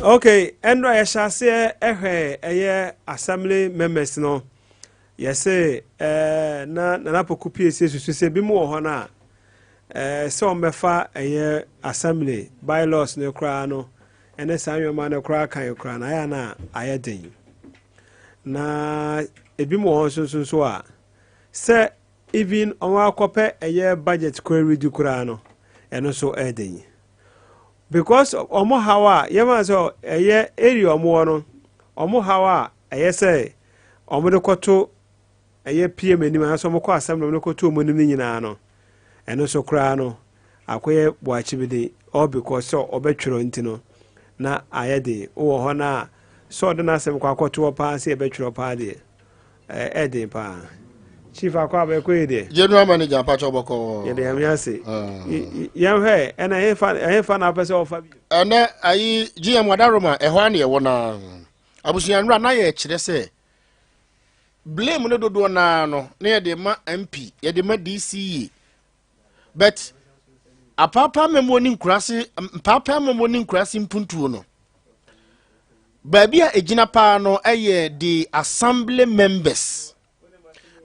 Okay, and I shall say, a assembly members no. Yes, na pokupi se bi mo ho na so mefa assembly bylaws ne kra no ene sanwema ne kra kan kra na ya na ayeden na ebi mo ho so a se even on akope budget kra redu kra no eno so eden because omo hawa yema so area omo no omo hawa say omo de koto PM ni ma so mo kwa assembly no koto mo ni nyina no eno so kra no akoye boachi bide all because so obetwero ntino na ayede wo ho na so de na asem kwa koto pa se ebetwero pa de eden pa chief akwa be ko ide general manager pa choboko ye de am yase yam he ena he fa na pese ofa bi ena ayi GM wadaroma ehwa na ye wona abusuan ra na ye kire se blame no dodo na no na ye de ma MP ye de ma DCE but apapa memoni nkurase papa memoni nkurase mpuntuo no babia ejina pa no eye the assembly members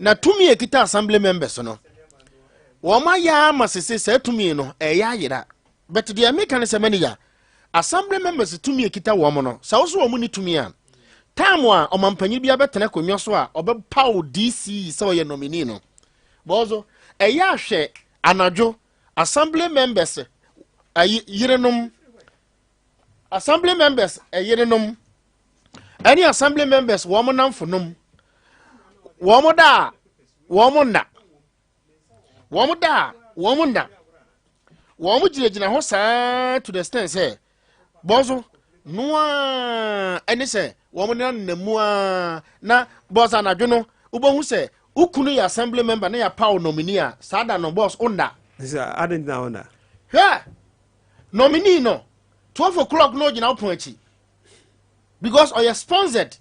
na tumi ekita assembly members no woma ya masese se tumi no eya yira but the american se manager assembly members tumi ekita wo mo no sa wo so wo ni tumi a time a omampanyi bia betena konyo so a obepaw DC se wo ye nominee no bozo eya hwe anajo assembly members yirenum assembly members yirenum any assembly members wo mo namfonum wo mo da wo mo nda wo mo da wo mo nda wo mo jirejina ho saa to the extent say bozo noa any say wo mo na mu na boss anadwo no ubohu say ukunu ya assembly member na ya power nominee a sada no boss onda this I didn't know na yeah nominee no 12 o'clock no gina opon achi because or you sponsored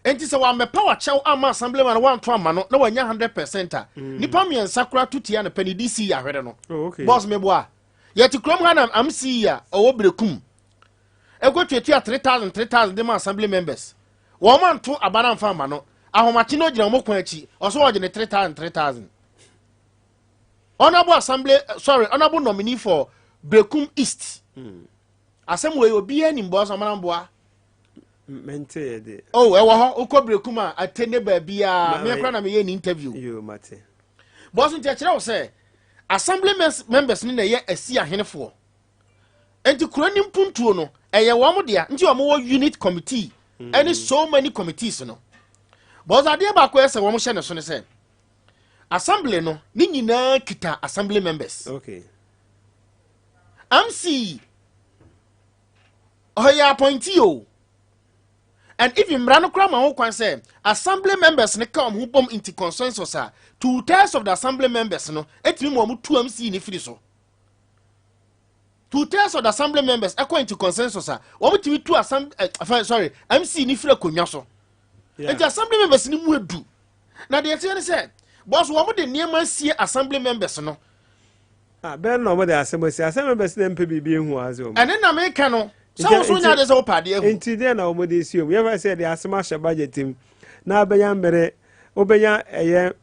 enti se wa me power chew ama assembly man wan to ama no na wanya 100% nipa me nsakura tutia na pani DC ya hwede no boss me boa yeti krom ha na am see ya owo brekum egotwetua 3000 dem assembly members wo man to abana mfa ama no ahomachi no gina mo kon achi oso wo gine 3000 honorable assembly honorable nominee for Brekum East asem we obi ani mboso manamboa mente de oh ewo ho uko Brekum a atene ba bia me kra na me ye ni interview yo mate boss ntia kire wo say assembly members ni na ye asi ahenefo enti kura ni mpuntuo no eye wo mo dia nti wo mo unit committee any so many committees no boss ade ba ko ese wo mo hye ne so ne say assembly no ni nyina kita assembly members okay MC oh ya appointee o and if imra no kra ma ho kwan say assembly members ne come who bomb into consensus 2/3 of the assembly members no etimi mo 2 MC ni firi so 2/3 of the assembly members according to consensus wo mutimi 2 assembly MC ni firi konwa so enti assembly members ni mu edu na de yete ne say boss wo mo de niam sie assembly members no ben no mo de assembly members na mpe bibi ehu azo ene na me ka no so nya de so pade ehu enti de na mo de siom you ever say the asema sha budget team na abenya mbere obenya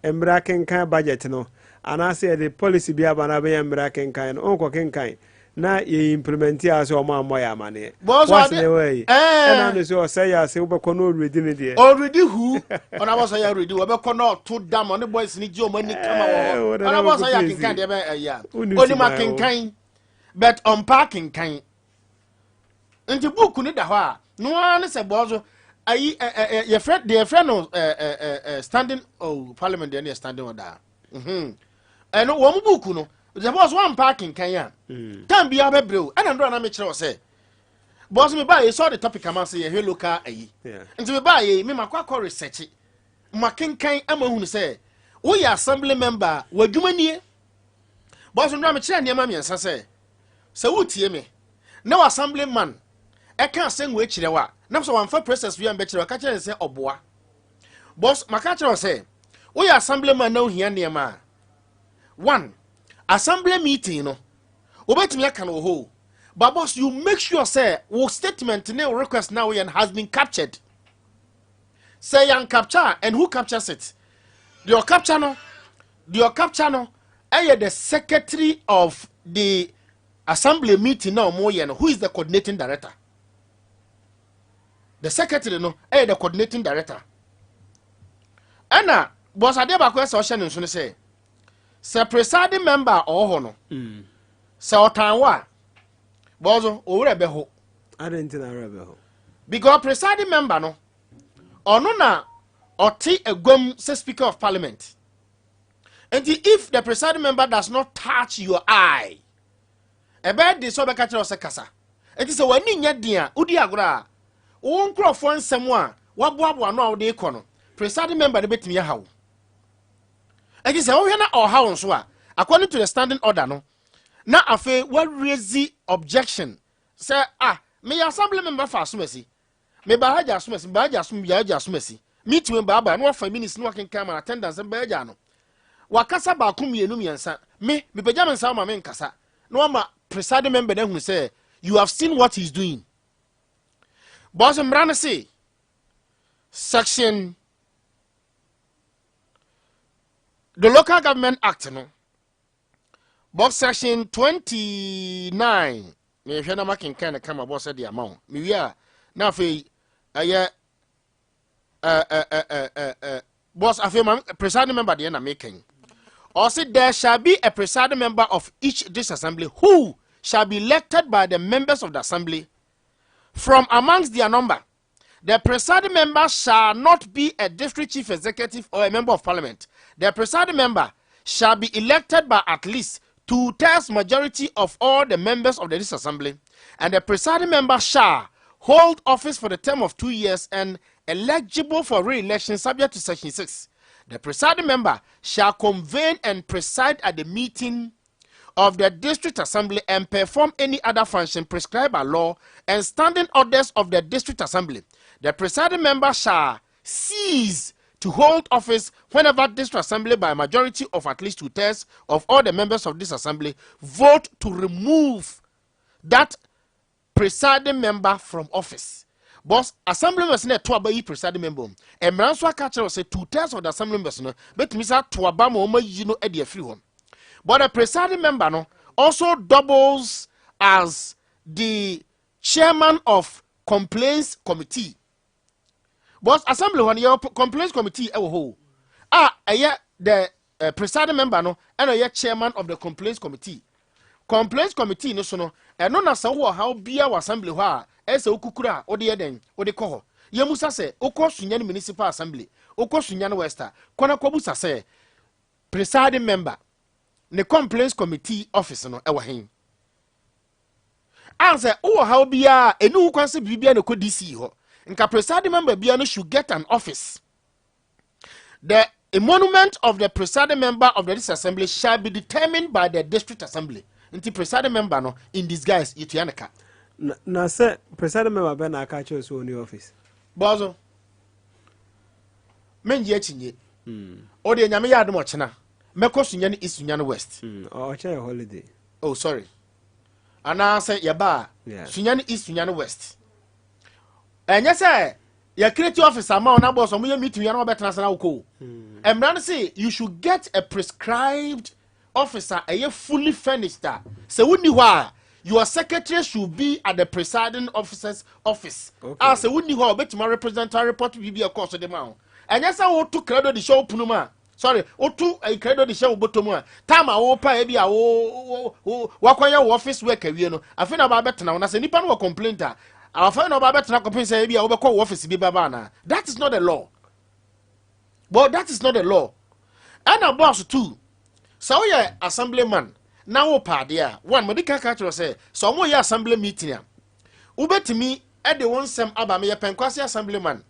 emra kenkan budget no ana say the policy bia ba na abenya emra kenkan no onko kenkan na ye implement ya so ma mo ya mane what's the way and I so say ya say we no already ne de already who ona boss ya already we be no to dam on the boys ni ji o mani kama wo ona boss ya kenkan de be ya oni ma kenkan but on parking kan nti book ni da ho a no an se bozo ayi your friend no standing parliament dey standing order and wo mu book no the boss one parking kan ya can be abebreu and ndo na me kire o say boss me buy saw the topic am say here local ayi nti me buy me makwa research makenkan amahunu say wo ya assembly member wadwumanie boss ndo me kire niam amiensa say se wutie me na assembly man e kan say we kire wa na so wan fa process wi am be kire ka kire say oboa boss maka kire say wo ya assembly man na ohia niam a one assembly meeting no obetimi aka no ho But boss, you make sure say our statement now request now has been captured. Say and capture and who captures it? The capture no, the secretary of the assembly meeting now who is the coordinating director. The secretary no, the coordinating director. Anna boss ade ba kwese ohye nso ne say presiding member or no. Say otan wa bozo owure be ho. Adentina rebe ho. Because presiding member no ono na oti egwam say speaker of parliament. And if the presiding member does not touch your eye, a bad de so be catch us kasa. It is a wani nya dia udi agora. Wo nkrofo nsem a waboabo no a wo de ikono. Presiding member de betimi hawo. It is a wo na o hawo nso a according to the standing order no. Na afe what raise objection. Say me assembly member for asumesi. Me ba haja asumesi, ba haja asumesi. Meet me ba no 5 minutes no kan come attendance ba haja no. Wakasa ba kum yenu miensa me pejam nsa ma me nkasa no ma presiding member na hu say you have seen what he's doing. Boss mrana say section the local government act no box section 29 me hwe na makin kan kama boss the amount me wi a na fe aye boss afi presiding member de na making. Or say there shall be a presiding member of each district assembly who shall be elected by the members of the assembly from amongst their number. The presiding member shall not be a district chief executive or a member of parliament. The presiding member shall be elected by at least 2/3 majority of all the members of the district assembly, and the presiding member shall hold office for the term of 2 years and eligible for re-election subject to section 6. The presiding member shall convene and preside at the meeting of the district assembly and perform any other function prescribed by law and standing orders of the district assembly. The presiding member shall cease to hold office whenever district assembly by a majority of at least 2/3 of all the members of this assembly vote to remove that presiding member from office. Boss, assembly members ne to aba yi presiding member. Emran so aka kire say 2/3 of the assembly members no betimi sa to aba ma o ma yi no e de afiri ho. But the presiding member no also doubles as the chairman of complaints committee. Boss, assembly when your complaints committee e wo ho. The presiding member no and a chairman of the complaints committee. Complaints committee no so no eno na sa wo ha bia wa assembly ho a ese okukura o de eden o de ko ho yemusa se okọ Sunyani municipal assembly okọ Sunyani wester kona kobusa se presiding member ne complaints committee office no e wa hen anse wo ha bia enu kwanse bibia ne ko DC ho nka presiding member bia no should get an office. The emolument of the presiding member of the district assembly shall be determined by the district assembly. Nti presiding member no in disguise yituaneka na se presiding member be na aka cho so ni office bozo menji achinye o de nyame ya admo chena meko Sunyani is Sunyani west o che holiday oh sorry ana say yaba Sunyani is Sunyani west enye say ya create office ama na boss omo ye meeting ya na obetena sana uko emran say you should get a prescribed officer a fully furnished. So wuni wa your secretary should be at the presiding officer's office. As a wuni wa bet my representative report will be a course of the man. And yes, I want to credo the show punuma. Sorry, o to a credo the show botoma. Time I will pay be a wakwaya office worker. You know, I feel about better now. And as a nipan will complain that I'll find about better now. Complain say be a overcall office be babana. That is not the law. But that is not the law. And a boss too. So yeah, assemblyman. Now padia one medical catcher say so mo ya assembly meeting ya. Ubetimi e de won sem aba me penkwase assemblyman.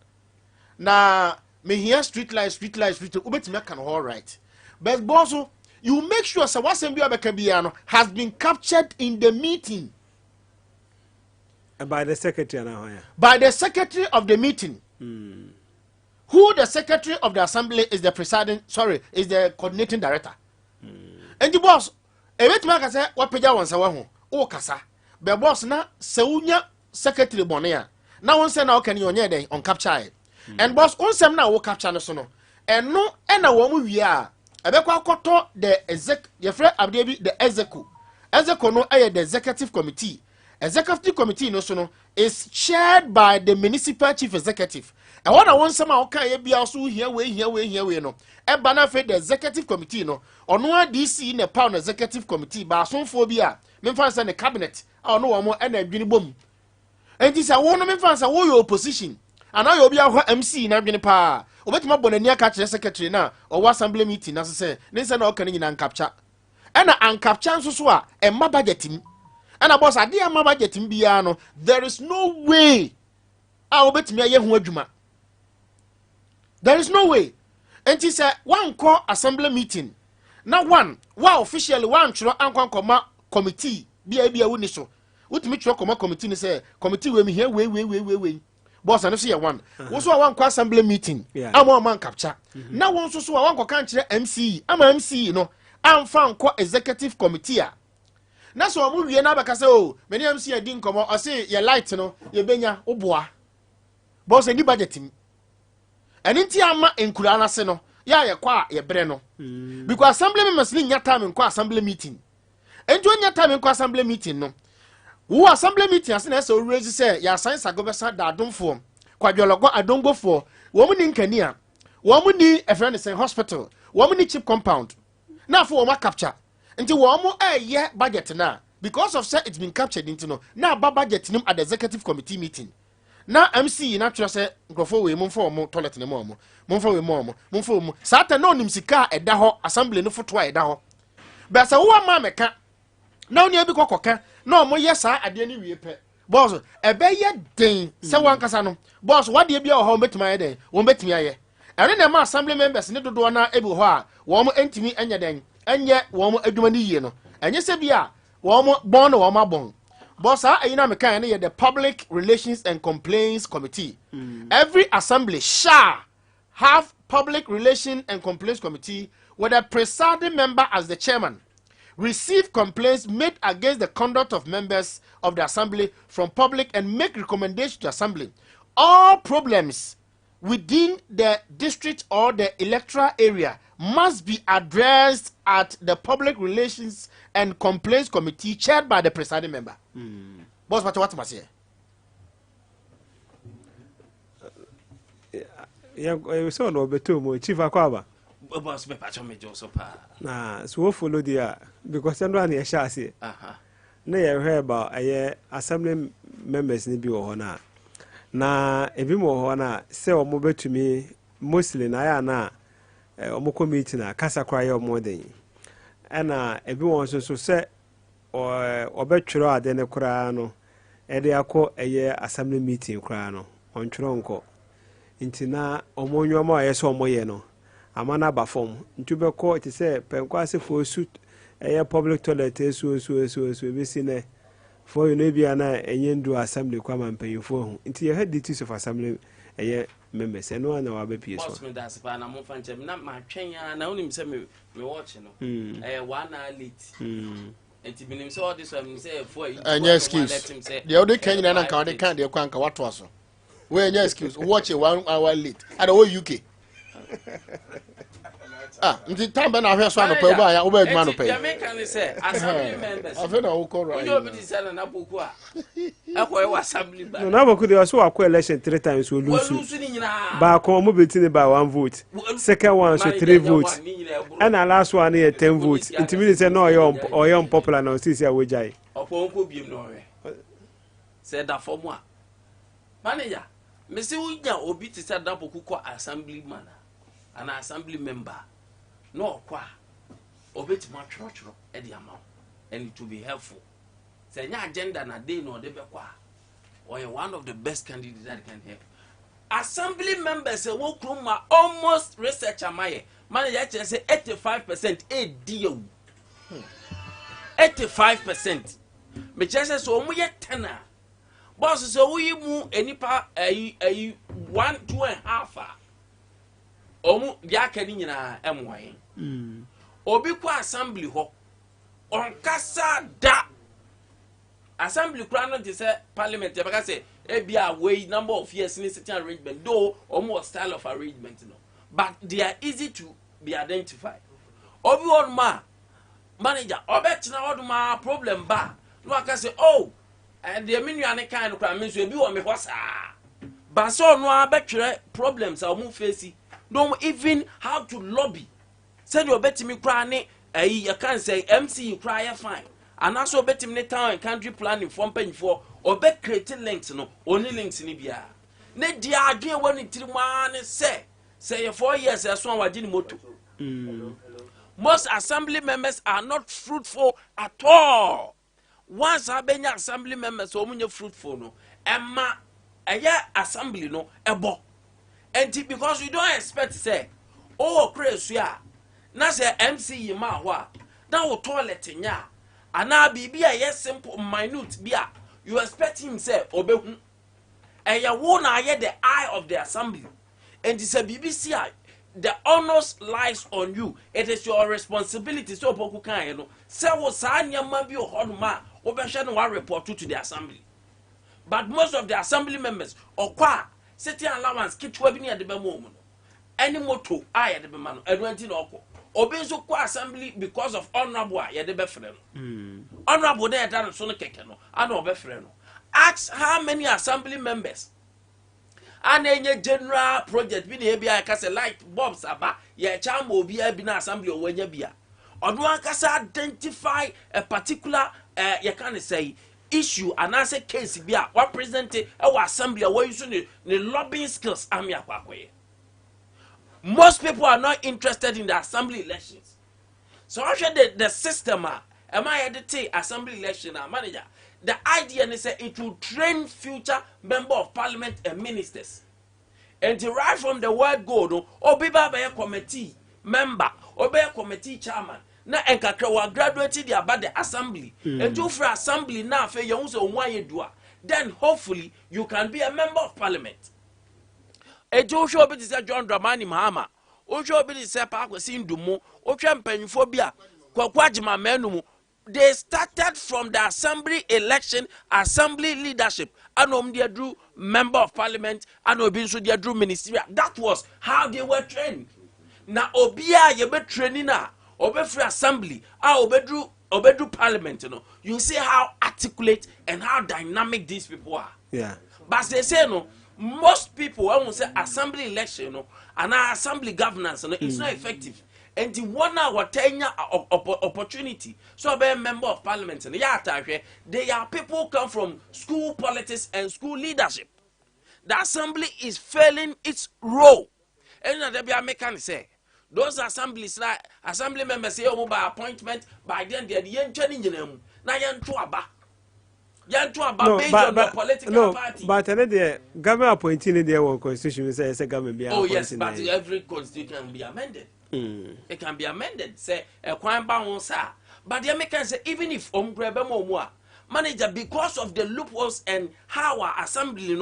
Na me here street light ubetimi can all right. But boso you make sure say what assembly abeka bia no has been captured in the meeting by the secretary now. By the secretary of the meeting. Who the secretary of the assembly is the presiding is the coordinating director. And the boss, a wet man can say, what Peja wants a one, oh, Cassa. be boss na se unya secretary bone a na won say na o kan onye den on capture and boss onsem na wo capture no so no eno e na wo mu wie a ebekwa akoto the ye frɛ abde bi the execo no aye the executive committee no so no is chaired by the municipal chief executive and what I want some a okay e bia so here we no e ba na fe the executive committee no ono a DC na pound executive committee ba asonfo bi a memfa say the cabinet a ono wo mo e na adwini bom enti say wo no memfa say wo your opposition and I obi ahwa MC na adwini pa obetima bonani aka kire secretary na o assembly meeting na say ne say na o kan nyina capture and an capture so a e ma budgeting and a boss ade ama budgeting bia no there is no way a obetimi aye ho adwuma there is no way enti say one call assembly meeting na one officially one chro ankwankoma committee bia woni so wotimi chro koma committee ni say committee we me here we boss and so one wo so one call assembly meeting ama man capture na won so one call kan kire MC ama MC no amfa nko executive committee a na so omu wie na baka say o many MC adi nkomo o say ye light no ye benya oboa boss any budgeting eni nti ama enkura na se no ya ye kwa ye bre no because assembly members ni nya time nko assembly meeting enjo nya time nko assembly meeting no wo assembly meeting ase na so raise say ya assign sagobesa da adonfo kwadwologo adongofo wo mu ni nkani a wo mu ni a friend say hospital wo mu ni cheap compound na for wo capture nti wo mu eye budget na because of say it's been captured into no na ba budget nim at the executive committee meeting na MC na tro say nkrofo we mumfa wo toilet ne mo mumfa we mo mumfa wo sata na onim sika eda ho assembly no foto eda ho be say wo ma meka na oni abi kokoka na omo ye sa ade ni wie pe boss ebe ye den se wan kasa no boss wade bia ho metima ye den wo metima ye ere na ma assembly members ne dodo na ebi ho a wo mo entimi enya den enye wo mo adwuma ni yie no enye se bia wo mo bon no wo ma bon boss ayina meka ne ye the public relations and complaints committee every assembly shall have public relations and complaints committee with a presiding member as the chairman. Receive complaints made against the conduct of members of the assembly from public and make recommendations to assembly. All problems within the district or the electoral area must be addressed at the public relations and complaints committee chaired by the presiding member. Boss, what must say? Yeah, so no beto mo chief akwaba. Boss, me patch me Joseph. Na so follow there because I don't share say. Na you hear about assembly members ni bi wo na. Na ebi mo ho na say omo betumi mostly na ya na omo committee na kasa kra ya omo den. Na ebi won so say obetwero ade ne kra no e de akọ assembly meeting kra no ontwero nko. Intina omo nyomo aye so omo ye no. Amana ba form ntube ko it say penko ase for suit public toilet so be sine for you no bia na enye ndu assembly kwa mampanyufo ho nti ye head duties of assembly members eno na wa be pie so boss me das pa na mo fa nchem na ma twen ya na onim se me watch no 1 hour late enti binim se all this one say for any excuse the other can na kan de kan de kwanka wato aso we any excuse watch 1 hour late at the UK. Nti tambe na ahwe so anopa oba ya oba adwuma no pay. The American say assembly members. Afi na wo ko right. You obi say na boku a. Akwa assembly ba. No na boku dey so akwa election 3 times we lose. Ba ko mo betini by 1 vote. Second one so 3 votes. And the last one here 10 votes. Nti me say no oyo unpopular na see say we jai. Opo nko biem no we. Say da form a. Manager, me say we nya obi ti say da boku ko assembly man. An assembly member no kwa obeti ma choro e di amount and it will be helpful say nya agenda na dey no de be kwa or one of the best candidates that can help assembly members say wo kroma almost research amaye manager say 85% e deal 85% me just so omo ye tena boss say wo yi mu enipa 1 2.5 omu biaka ni nyina emwaye obi kwa assembly ho onkasa da assembly kura no te say parliament e beka say e bia way number of years in sitting arrangement though almost style of arrangement no but they are easy to be identified obi on ma manager obetina oduma problem ba no aka say oh and the menu ane kind of crime so e bi wo me hosa but so no abetwere problems a mo face don't even how to lobby said you betimi kura ne you can say MC cry fine and also betim ne town and country planning from pen for or be creating links no only links ni bia ne dia adwen woni tirima ne say 4 years as one wagini moto most assembly members are not fruitful at all once abenya assembly members o munye fruitful no emma assembly no ebo and because you don't expect say oh crazy na say MC ma ho a na wo toilet nya ana bibia yes simple minute bia you expect him say obehu eya wo na ye the eye of the assembly and this BBC the honors lies on you it is your responsibility so poku kan no say wo sa nyama bi ohoduma wo be hwe no wa report to the assembly but most of the assembly members okwa city allowance kitwa bi ne de be mo no any moto aye de be ma no edwanti na okọ obi so kwa assembly because of honorable ye de be frɛ no honorable dey done so no keke no ana obe frɛ no ask how many assembly members and enye general project bi na e bia ka say light bulbs aba ye chama obi a bi na assembly o wanya bia odo akasa identify a particular ye can say issue and answer case bia what present e wa assembly a we use ne lobbying skills am ya kwakoye. Most people are not interested in the assembly elections. So actually the system am I editing assembly election manager? The idea is that it will train future member of parliament and ministers. And right from the word go, obi ba be committee member, obi committee chairman. Na enkakra wa graduate about the assembly. And you for assembly now fe you so one year do. Then hopefully you can be a member of parliament. Ejo show bi say John Dramani Mahama o show bi say pa kwesi ndumo o twa mpanyfo bi a kwakwagema manu they started from the assembly election assembly leadership anom dia drew member of parliament and obi so dia drew ministerial that was how they were trained na obi a ye be training na obi free assembly obi drew parliament you know you see how articulate and how dynamic these people are but they say no most people when we say assembly election no and our assembly governance no it's not effective and the one hour tenure opportunity so be a member of parliament no they are people who come from school politics and school leadership. The assembly is failing its role and they be a mechanic say those assemblies like assembly members say by appointment by then they yen training them na yen to aba based on the political party. But the government appointing in their constitution says a government be appointed. Oh yes, but every constitution can be amended. It can be amended. Say a crime bound sir. But the Americans say even if manager because of the loopholes and how our assembly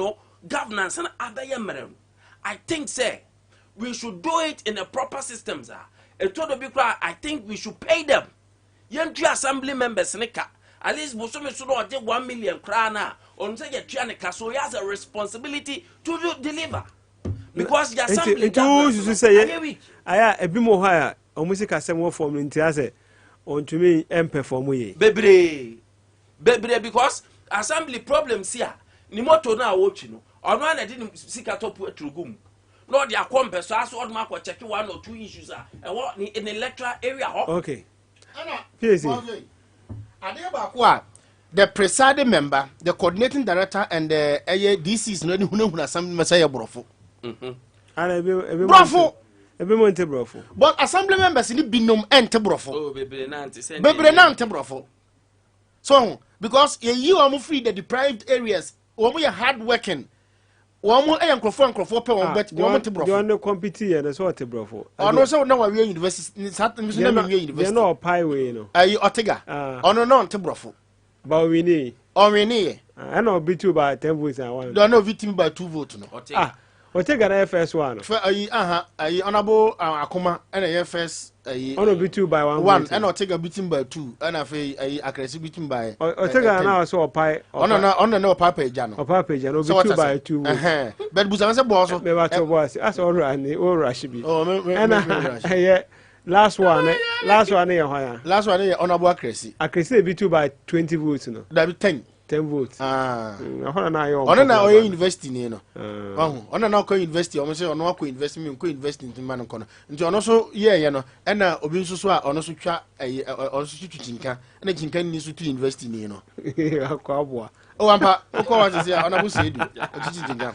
governance and other I think say we should do it in a proper system, sir. I think we should pay them. Young assembly members at least Bosomi should not take 1 million krana on say a so he has a responsibility to deliver. Because the assembly say a bit more higher almost a same form in Tiase on to me and perform Bebre because assembly problems here Nimoto now watching or one I didn't seek a top to room. Lord, your compass, so I saw Mark check 1 or 2 issues in the electoral area. Okay. The presiding member, the coordinating director, and the DCs no who assembly messiah brofo. Brofo. But assembly members in the binum ente brofo. Oh, Bebre nante brofo. So because you are free the deprived areas, we are hard working. One more microphone pay one bet one to brofo. You want to compete and that's what brofo. Oh no, so now we are university. They're not pie way, no. Otega. Oh no, to brofo. But we need. Oh, we need. I know be 2 by 10 votes and 1. Don't know victim by 2 votes. No. Otega na first one. Honorable Akoma and first Ono be 2 by 1 and Otega beaten by 2 and Akresi beaten by Otega now so pai on no papa jano. Or papa jano be 2 by 2. But Busanza boss Me ba to boss. That's all right. All rashibi. Oh, Yeah. Last one here. Last one here, Honorable Akresi be 2 by 20 votes no. That be 10 votes. Hono na yo. Ono na oyo university ni no. Ono na ko university, o mo se ono ko investment ko invest in man ko no. Nti ono so ye no, e na obi nso so a ono so twa ono so twitwinka, na kinka ni so tu university ni no. Akwa aboa. O ampa, o ko wa se ono bu se edu, twitwinka.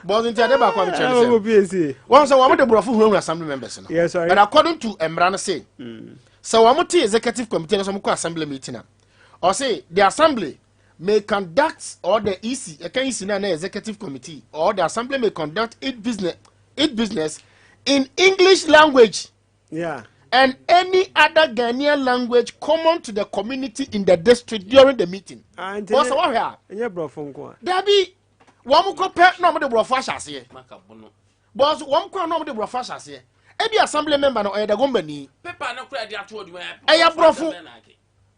But nti ade ba kwa me chere. Won say wo mo de brofo hu assembly members no. Yes, sorry. But according to Emra no say, so wo mo te executive committee no so mo ko assembly meeting na. Or say the assembly may conduct, or the EC, executive committee, or the assembly may conduct its business in English language. Yeah. And any other Ghanaian language common to the community in the district during the meeting. What's what here? Yeah, bro, phone call. There be one more pet no the brofasha here. Boss, one call no the brofasha here. Every assembly member no the company. Paper no credit at what you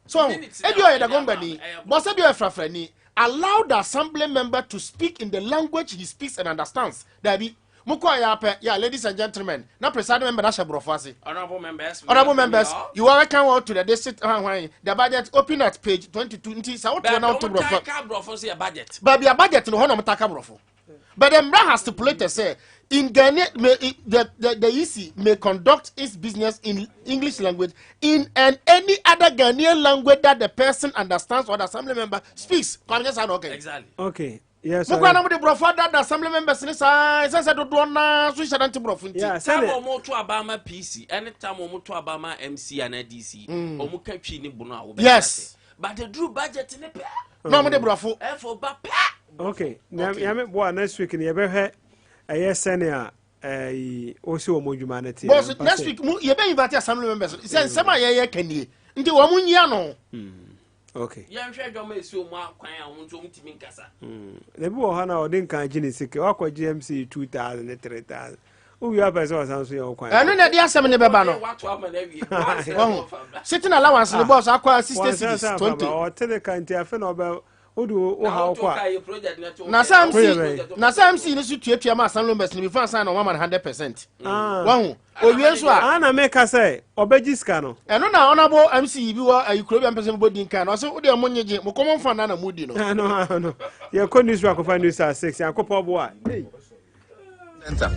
So, if you are the company, but if you are frafreni, allow the assembly member to speak in the language he speaks and understands. That be, ladies and gentlemen, now presiding member Nasha Brofasi. Honorable members, you are welcome to the district. The budget open at page 22. So, what you now to Brofasi budget? But your budget no honor Taka Brofo. But the Mra has stipulated say in Ghana, the EC may conduct its business in English language in any other Ghanaian language that the person understands or the assembly member speaks. Okay. Exactly. Okay. Yes. Mukwana mo de brofo that the assembly members ni say do na so shadanti brofo nti. Yeah, time omo to abama PC, anytime omo to abama MC and DC, omo ka twi ni bono a wo be. Yes. But the drew budget ni pe. No mo de brofo. For ba pe. Okay. Ya me boy next week ni be hwe senior also omojumanity. Boss next week you be invite assembly members. Say nsema ye kanie. Nti wo mu nyia no. Okay. Ya nhwe dwom esu mu akwan a wo nso mutimi nkasa. Na bi wo ha na odin kan gini sike wakwa GMC 2000 3000. Uwi apa so sanso ye okwan. Eno na dia asem ne beba no. Sitting allowance the boss akwa 60 20. O tele kan ti afa na oba odu wo ha okwa. Na sam si ni su tuatua ma assembly members ni before sign on 100%. Wahu owie so a na make say obeji ska no. Eno na honorable MC bi wo ayikuro bi ampese bodi nkan no so de mo nyeje mo common fan na mudi no. No. Ye ko news wa ko fa news 6 yakopọ bo a.